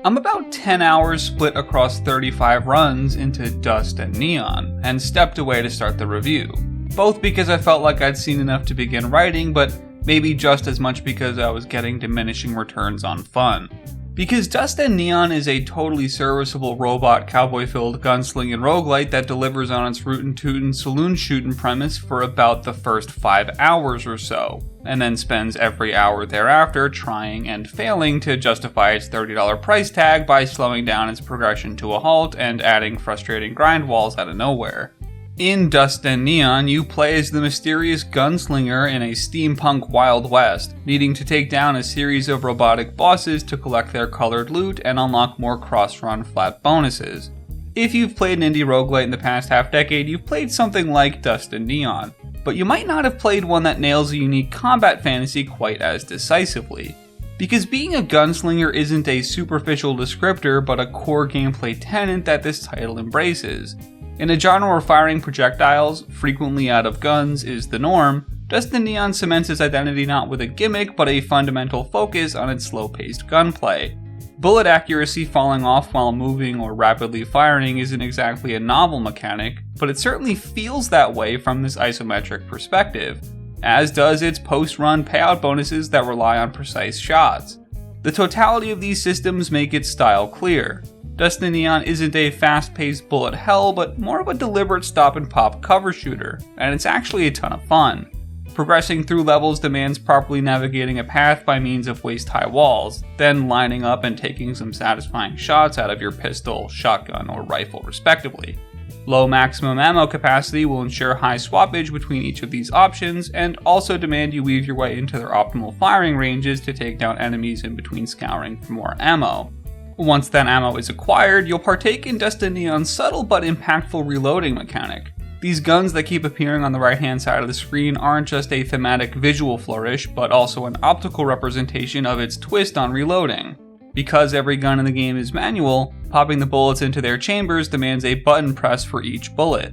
I'm about 10 hours split across 35 runs into Dust and Neon, and stepped away to start the review. Both because I felt like I'd seen enough to begin writing, but maybe just as much because I was getting diminishing returns on fun. Because Dust and Neon is a totally serviceable robot cowboy-filled gunslinging roguelite that delivers on its rootin' tootin' saloon shootin' premise for about the first 5 hours or so, and then spends every hour thereafter trying and failing to justify its $30 price tag by slowing down its progression to a halt and adding frustrating grind walls out of nowhere. In Dust and Neon, you play as the mysterious gunslinger in a steampunk Wild West, needing to take down a series of robotic bosses to collect their colored loot and unlock more cross-run flat bonuses. If you've played an indie roguelite in the past half-decade, you've played something like Dust and Neon, but you might not have played one that nails a unique combat fantasy quite as decisively. Because being a gunslinger isn't a superficial descriptor, but a core gameplay tenet that this title embraces. In a genre where firing projectiles, frequently out of guns, is the norm, Dust and Neon cements its identity not with a gimmick, but a fundamental focus on its slow-paced gunplay. Bullet accuracy falling off while moving or rapidly firing isn't exactly a novel mechanic, but it certainly feels that way from this isometric perspective, as does its post-run payout bonuses that rely on precise shots. The totality of these systems make its style clear. Dust and Neon isn't a fast-paced bullet hell, but more of a deliberate stop-and-pop cover shooter, and it's actually a ton of fun. Progressing through levels demands properly navigating a path by means of waist-high walls, then lining up and taking some satisfying shots out of your pistol, shotgun, or rifle respectively. Low maximum ammo capacity will ensure high swappage between each of these options, and also demand you weave your way into their optimal firing ranges to take down enemies in between scouring for more ammo. Once that ammo is acquired, you'll partake in Dust and Neon's subtle but impactful reloading mechanic. These guns that keep appearing on the right-hand side of the screen aren't just a thematic visual flourish, but also an optical representation of its twist on reloading. Because every gun in the game is manual, popping the bullets into their chambers demands a button press for each bullet.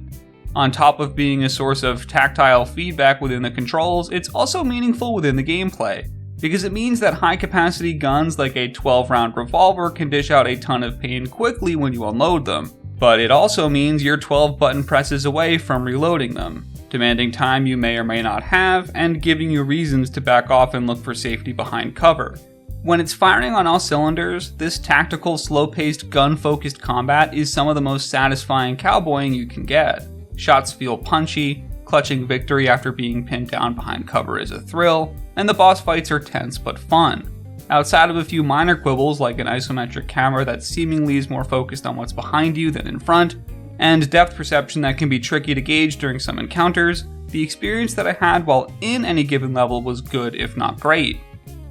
On top of being a source of tactile feedback within the controls, it's also meaningful within the gameplay, because it means that high-capacity guns like a 12-round revolver can dish out a ton of pain quickly when you unload them, but it also means you're 12 button presses away from reloading them, demanding time you may or may not have, and giving you reasons to back off and look for safety behind cover. When it's firing on all cylinders, this tactical, slow-paced, gun-focused combat is some of the most satisfying cowboying you can get. Shots feel punchy, clutching victory after being pinned down behind cover is a thrill, and the boss fights are tense but fun. Outside of a few minor quibbles like an isometric camera that seemingly is more focused on what's behind you than in front, and depth perception that can be tricky to gauge during some encounters, the experience that I had while in any given level was good if not great.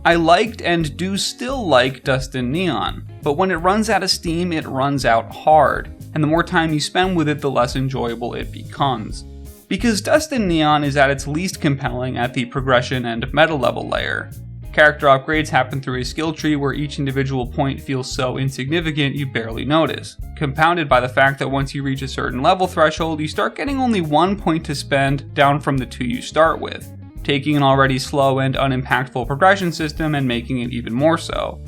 I liked and do still like Dust and Neon, but when it runs out of steam, it runs out hard, and the more time you spend with it, the less enjoyable it becomes. Because Dust and Neon is at its least compelling at the progression and meta level layer. Character upgrades happen through a skill tree where each individual point feels so insignificant you barely notice, compounded by the fact that once you reach a certain level threshold, you start getting only 1 point to spend down from the 2 you start with, taking an already slow and unimpactful progression system and making it even more so.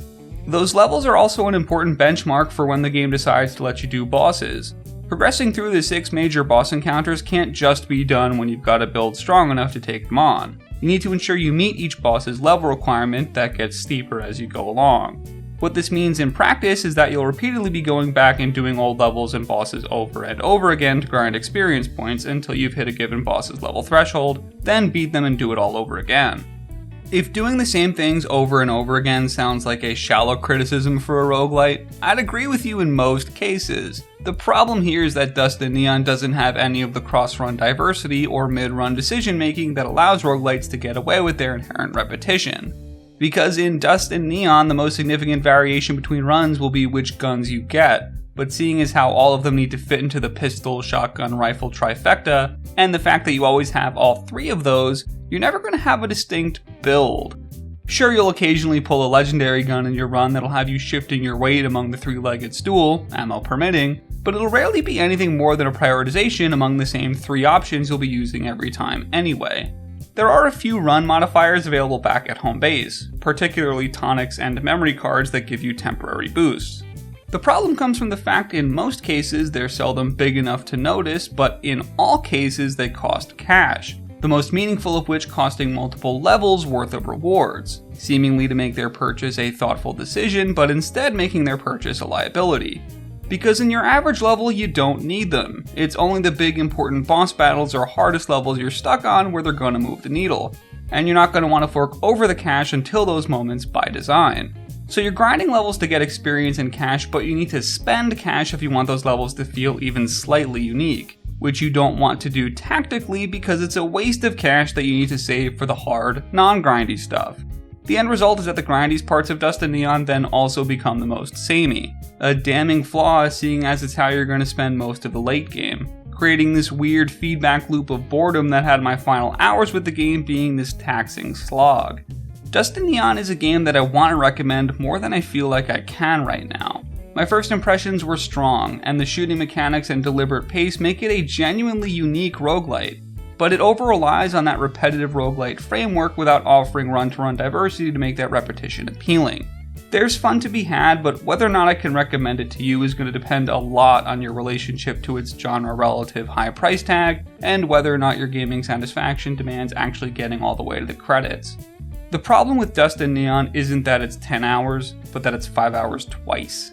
Those levels are also an important benchmark for when the game decides to let you do bosses. Progressing through the 6 major boss encounters can't just be done when you've got a build strong enough to take them on. You need to ensure you meet each boss's level requirement that gets steeper as you go along. What this means in practice is that you'll repeatedly be going back and doing old levels and bosses over and over again to grind experience points until you've hit a given boss's level threshold, then beat them and do it all over again. If doing the same things over and over again sounds like a shallow criticism for a roguelite, I'd agree with you in most cases. The problem here is that Dust and Neon doesn't have any of the cross-run diversity or mid-run decision-making that allows roguelites to get away with their inherent repetition. Because in Dust and Neon, the most significant variation between runs will be which guns you get, but seeing as how all of them need to fit into the pistol, shotgun, rifle trifecta, and the fact that you always have all 3 of those, you're never going to have a distinct build. Sure, you'll occasionally pull a legendary gun in your run that'll have you shifting your weight among the 3-legged stool, ammo permitting, but it'll rarely be anything more than a prioritization among the same 3 options you'll be using every time anyway. There are a few run modifiers available back at home base, particularly tonics and memory cards that give you temporary boosts. The problem comes from the fact in most cases they're seldom big enough to notice, but in all cases they cost cash, the most meaningful of which costing multiple levels worth of rewards, seemingly to make their purchase a thoughtful decision, but instead making their purchase a liability. Because in your average level you don't need them, it's only the big important boss battles or hardest levels you're stuck on where they're going to move the needle, and you're not going to want to fork over the cash until those moments by design. So you're grinding levels to get experience and cash, but you need to spend cash if you want those levels to feel even slightly unique, which you don't want to do tactically because it's a waste of cash that you need to save for the hard, non-grindy stuff. The end result is that the grindiest parts of Dust and Neon then also become the most samey, a damning flaw seeing as it's how you're going to spend most of the late game, creating this weird feedback loop of boredom that had my final hours with the game being this taxing slog. Dust and Neon is a game that I want to recommend more than I feel like I can right now. My first impressions were strong, and the shooting mechanics and deliberate pace make it a genuinely unique roguelite, but it over-relies on that repetitive roguelite framework without offering run-to-run diversity to make that repetition appealing. There's fun to be had, but whether or not I can recommend it to you is going to depend a lot on your relationship to its genre-relative high price tag, and whether or not your gaming satisfaction demands actually getting all the way to the credits. The problem with Dust and Neon isn't that it's 10 hours, but that it's 5 hours twice.